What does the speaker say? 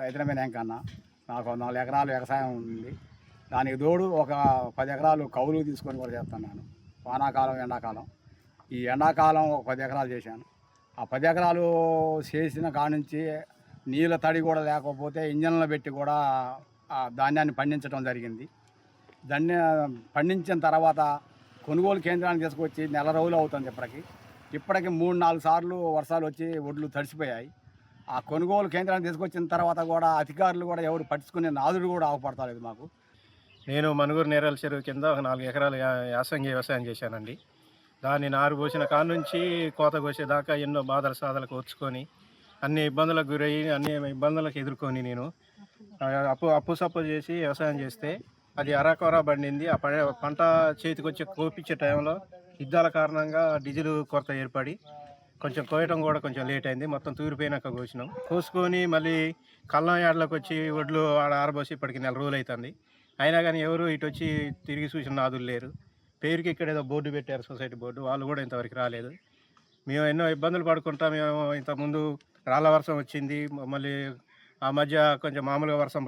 రైతులమే కన్నా నాకు 4 ఎకరాలు వ్యవసాయం ఉంది. దానికి తోడు ఒక 10 ఎకరాలు కౌలు తీసుకొని కూడా చేస్తున్నాను. వానాకాలం, ఎండాకాలం. ఈ ఎండాకాలం ఒక 10 ఎకరాలు చేశాను. ఆ 10 ఎకరాలు చేసిన కానుంచి నీళ్ళ తడి కూడా లేకపోతే ఇంజన్లు పెట్టి కూడా ఆ ధాన్యాన్ని పండించడం జరిగింది. దాన్ని పండించిన తర్వాత కొనుగోలు కేంద్రానికి తీసుకొచ్చి నెల రోజులు అవుతుంది. ఇప్పటికి 3-4 సార్లు వర్షాలు వచ్చి ఒడ్లు తడిసిపోయాయి. ఆ కొనుగోలు కేంద్రానికి తీసుకొచ్చిన తర్వాత కూడా అధికారులు కూడా ఎవరు పట్టించుకునే నాదుడు కూడా ఆగుపడతలేదు మాకు. నేను మనుగురు నేరేల చెరువు కింద ఒక 4 ఎకరాల యాసంగి వ్యవసాయం చేశానండి. దాన్ని నారు పోసిన కాడ నుంచి కోత కోసేదాకా ఎన్నో బాధల సాధలకు వచ్చుకొని అన్ని ఇబ్బందులకు గురయ్యి అన్ని ఇబ్బందులకు ఎదుర్కొని నేను అప్పు సప్పు చేసి వ్యవసాయం చేస్తే అది అరాకొర పండింది. ఆ పంట చేతికి వచ్చి కోపించే టైంలో యుద్ధాల కారణంగా డీజిల్ కొరత ఏర్పడి కొంచెం కోయటం కూడా కొంచెం లేట్ అయింది. మొత్తం తూరిపోయినాక కోసినాం. కోసుకొని మళ్ళీ కళ్ళం యార్డ్లోకి వచ్చి ఒడ్లు ఆడ ఆరబోసి ఇప్పటికి 4 రోజులు అవుతుంది. అయినా కానీ ఎవరు ఇటు వచ్చి తిరిగి చూసిన నాదులు లేరు. పేరుకి ఇక్కడ ఏదో బోర్డు పెట్టారు, సొసైటీ బోర్డు, వాళ్ళు కూడా ఇంతవరకు రాలేదు. మేము ఎన్నో ఇబ్బందులు పడుకుంటా మేము ఇంతకుముందు రాళ్ళ వర్షం వచ్చింది, మళ్ళీ ఆ మధ్య కొంచెం మామూలుగా వర్షం